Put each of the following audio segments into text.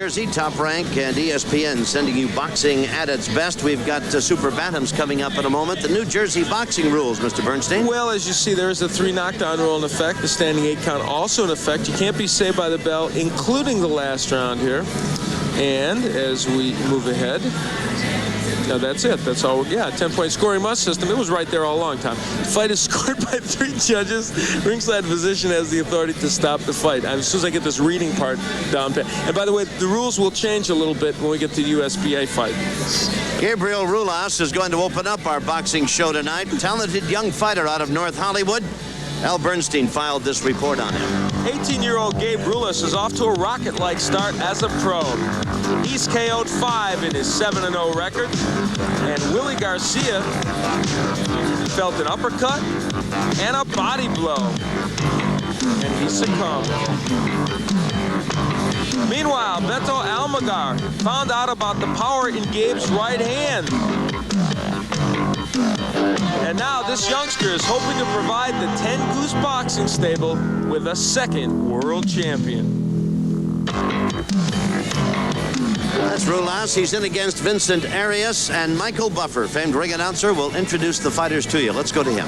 Jersey, Top Rank, and ESPN sending you boxing at its best. We've got Super Bantams coming up in a moment. The New Jersey boxing rules, Mr. Bernstein. Well, as you see, there is a 3 knockdown rule in effect. The standing 8 count also in effect. You can't be saved by the bell, including the last round here. And as we move ahead, now that's it. That's all. Yeah, 10-point scoring must system. It was right there all along, Tom. The fight is scored by 3 judges. Ringside physician has the authority to stop the fight. As soon as I get this reading part down. And by the way, the rules will change a little bit when we get to the USBA fight. Gabriel Ruelas is going to open up our boxing show tonight. Talented young fighter out of North Hollywood. Al Bernstein filed this report on him. 18-year-old Gabe Ruelas is off to a rocket-like start as a pro. He's KO'd 5 in his 7-0 record. And Willie Garcia felt an uppercut and a body blow. And he succumbed. Meanwhile, Beto Almagar found out about the power in Gabe's right hand. And now this youngster is hoping to provide the 10 Goose boxing stable with a second world champion. That's Ruelas. He's in against Vicente Arias, and Michael Buffer, famed ring announcer, will introduce the fighters to you. Let's go to him.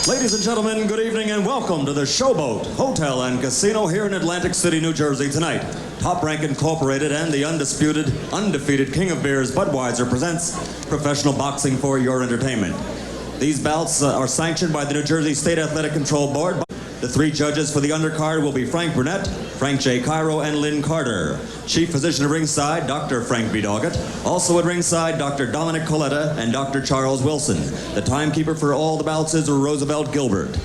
Ladies and gentlemen, good evening and welcome to the Showboat Hotel and Casino here in Atlantic City, New Jersey tonight. Top Rank Incorporated and the undefeated King of Beers, Budweiser, presents professional boxing for your entertainment. These bouts are sanctioned by the New Jersey State Athletic Control Board. The 3 judges for the undercard will be Frank Burnett, Frank J. Cairo, and Lynn Carter. Chief physician at ringside, Dr. Frank B. Doggett. Also at ringside, Dr. Dominic Coletta and Dr. Charles Wilson. The timekeeper for all the bouts is Roosevelt Gilbert.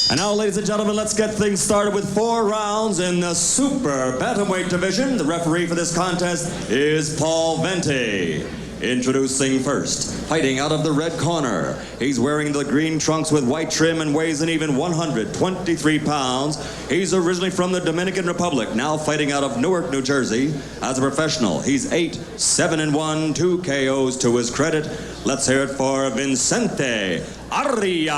And now, ladies and gentlemen, let's get things started with 4 rounds in the Super Bantamweight division. The referee for this contest is Paul Venti. Introducing first, fighting out of the red corner. He's wearing the green trunks with white trim and weighs an even 123 pounds. He's originally from the Dominican Republic, now fighting out of Newark, New Jersey. As a professional, he's 8-7-1, 2 KOs to his credit. Let's hear it for Vicente Arias.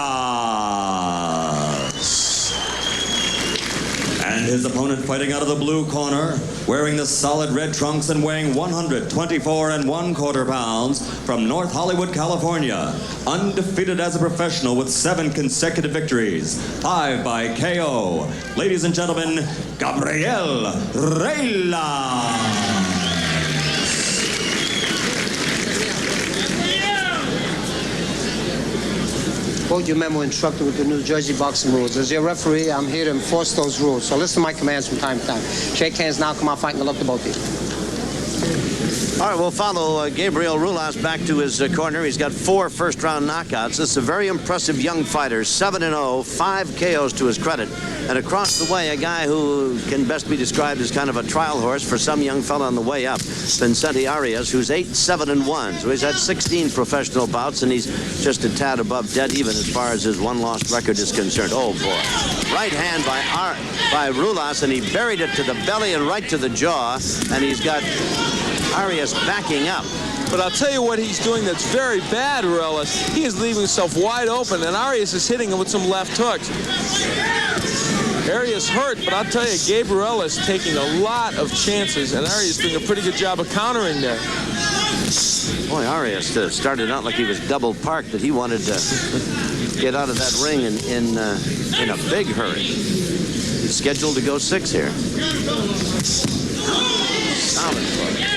And his opponent fighting out of the blue corner, wearing the solid red trunks and weighing 124 1/4 pounds, from North Hollywood, California. Undefeated as a professional with 7 consecutive victories, 5 by KO. Ladies and gentlemen, Gabriel Ruelas. Quote your memo instructed with the New Jersey boxing rules. As your referee, I'm here to enforce those rules. So listen to my commands from time to time. Shake hands now, come out fighting, good luck to both of you. All right, we'll follow Gabriel Ruelas back to his corner. He's got 4 first-round knockouts. This is a very impressive young fighter, 7-0, 5 KOs to his credit. And across the way, a guy who can best be described as kind of a trial horse for some young fella on the way up, Vicente Arias, who's 8-7-1. So he's had 16 professional bouts, and he's just a tad above dead even as far as his one-loss record is concerned. Oh, boy. Right hand by Ruelas, and he buried it to the belly and right to the jaw, and he's got Arias backing up. But I'll tell you what he's doing that's very bad, Ruelas. He is leaving himself wide open, and Arias is hitting him with some left hooks. Arias hurt, but I'll tell you, Gabriel is taking a lot of chances, and Arias doing a pretty good job of countering there. Boy, Arias started out like he was double parked, but he wanted to get out of that ring in a big hurry. He's scheduled to go 6 here. Solid play.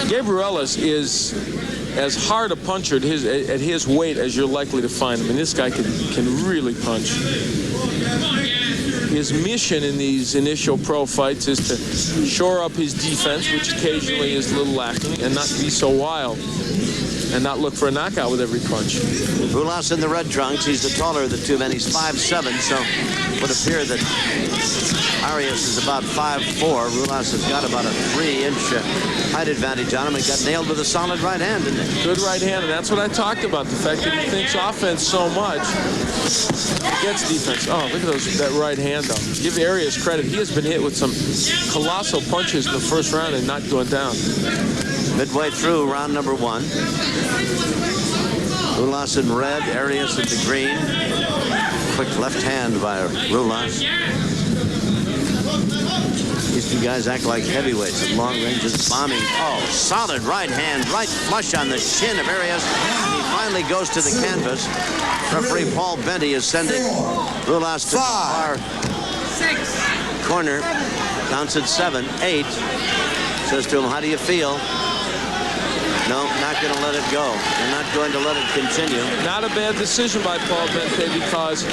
Gabriel is as hard a puncher at his weight as you're likely to find him. And this guy can really punch. His mission in these initial pro fights is to shore up his defense, which occasionally is a little lacking, and not be so wild, and not look for a knockout with every punch. Ruelas in the red trunks. He's the taller of the 2 men. He's 5'7", so it would appear that Arias is about 5'4". Ruelas has got about a 3-inch height advantage on him. He got nailed with a solid right hand, didn't he? Good right hand, and that's what I talked about, the fact that he thinks offense so much. He gets defense. Oh, look at that right hand, though. Give Arias credit. He has been hit with some colossal punches in the first round and not going down. Midway through round number 1. Ruelas in red, Arias in the green. quick left hand by Ruelas. These two guys act like heavyweights at long range, just bombing. Oh, solid right hand, right flush on the shin of Arias. And he finally goes to the canvas. Referee Paul Benty is sending Ruelas to the far corner. Counts at 7, 8. Says to him, how do you feel? No, not going to let it go. They're not going to let it continue. Not a bad decision by Paul Benty because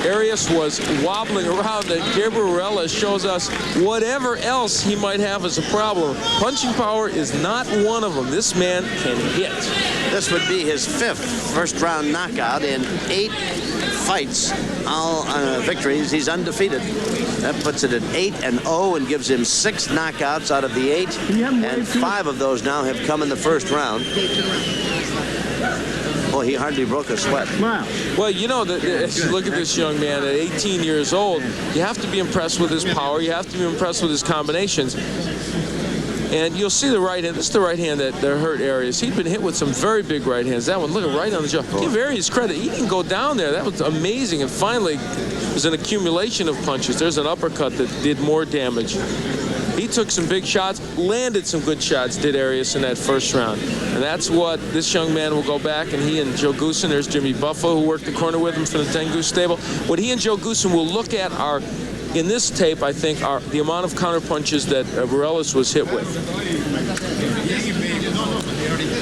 Arias was wobbling around, and Gabriel Ruelas shows us whatever else he might have as a problem. Punching power is not one of them. This man can hit. This would be his 5th first-round knockout in 8 fights, all victories. He's undefeated. That puts it at 8-0 and gives him 6 knockouts out of the 8. And 5 of those now have come in the first round. Boy, he hardly broke a sweat. Wow. Well, you know, as you look at this young man at 18 years old, you have to be impressed with his power. You have to be impressed with his combinations. And you'll see the right hand. This is the right hand that hurt Arias. He'd been hit with some very big right hands. That one, look at right on the jaw. Give Arias credit. He didn't go down there. That was amazing. And finally, it was an accumulation of punches. There's an uppercut that did more damage. He took some big shots, landed some good shots, did Arias in that first round. And that's what this young man will go back, and he and Joe Goosen, there's Jimmy Buffalo, who worked the corner with him for the Ten Goose stable. What he and Joe Goosen will look at are, in this tape, I think, are the amount of counter punches that Ruelas was hit with.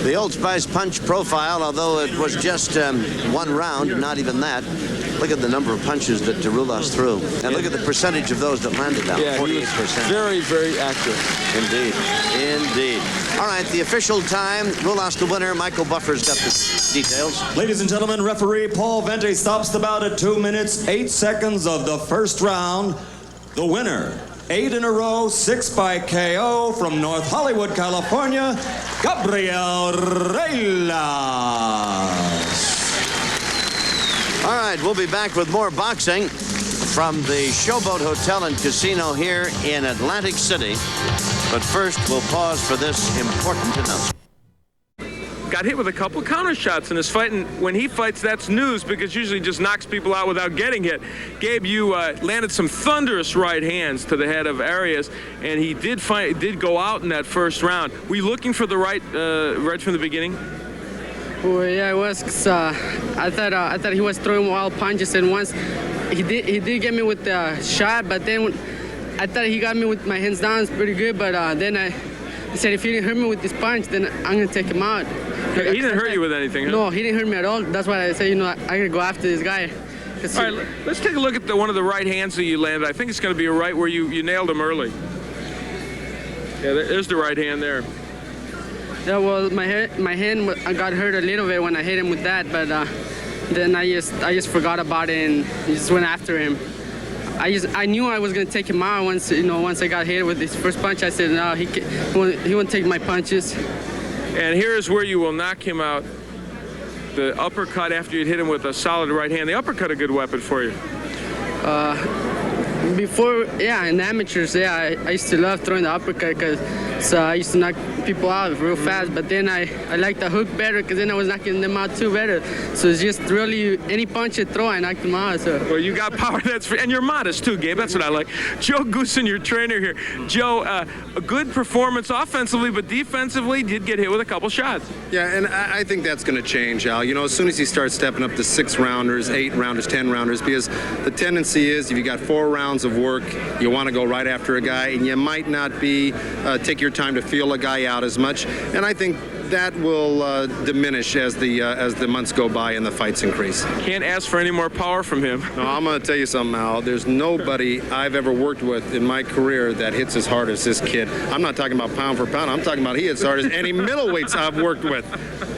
The Old Spice punch profile, although it was just 1 round, not even that. Look at the number of punches that Ruelas threw. And look at the percentage of those that landed down, 48%. Very, very accurate. Indeed. Indeed. All right, the official time. Ruelas the winner. Michael Buffer's got the details. Ladies and gentlemen, referee Paul Benty stops the bout at 2 minutes, 8 seconds of the first round. The winner, 8 in a row, 6 by KO from North Hollywood, California, Gabriel Ruelas. All right, we'll be back with more boxing from the Showboat Hotel and Casino here in Atlantic City. But first, we'll pause for this important announcement. Got hit with a couple counter shots in his fight, and when he fights, that's news because usually he just knocks people out without getting hit. Gabe, you landed some thunderous right hands to the head of Arias, and he did go out in that first round. Were you looking for the right from the beginning? Well, yeah, I was. Cause, I thought he was throwing wild punches, and once he did get me with the shot, but then I thought he got me with my hands down. It's pretty good, but then I said if he didn't hurt me with this punch, then I'm gonna take him out. He didn't hurt you with anything, huh? No, he didn't hurt me at all. That's why I said, you know, I gotta go after this guy. All right, let's take a look at one of the right hands that you landed. I think it's going to be a right where you nailed him early. Yeah, there's the right hand there. Yeah, well, my hand I got hurt a little bit when I hit him with that, but then I just forgot about it and just went after him. I knew I was gonna take him out once I got hit with his first punch. I said no, he won't take my punches. And here's where you will knock him out. The uppercut after you'd hit him with a solid right hand. The uppercut a good weapon for you. Before, yeah, in amateurs, yeah, I used to love throwing the uppercut because I used to knock people out real fast. But then I liked the hook better because then I was knocking them out too better. So it's just really any punch you throw, I knocked them out. So. Well, you got power. And you're modest too, Gabe. That's what I like. Joe Goosen, your trainer here. Joe, a good performance offensively, but defensively did get hit with a couple shots. Yeah, and I think that's going to change, Al. You know, as soon as he starts stepping up to 6-rounders, 8-rounders, 10-rounders, because the tendency is if you got 4 rounds of work, you want to go right after a guy, and you might not take your time to feel a guy out as much. And I think that will diminish as the months go by and the fights increase. Can't ask for any more power from him. No, I'm going to tell you something, Al. There's nobody I've ever worked with in my career that hits as hard as this kid. I'm not talking about pound for pound. I'm talking about he hits as hard as any middleweights I've worked with,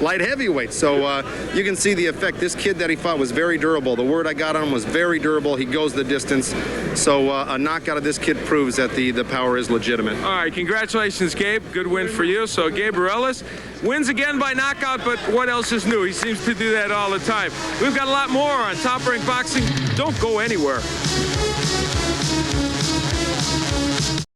light heavyweights. So you can see the effect. This kid that he fought was very durable. The word I got on him was very durable. He goes the distance. So a knockout of this kid proves that the power is legitimate. All right, congratulations, Gabe. Good win for you. So Gabe Ruelas wins again by knockout, but what else is new? He seems to do that all the time. We've got a lot more on Top Rank Boxing. Don't go anywhere.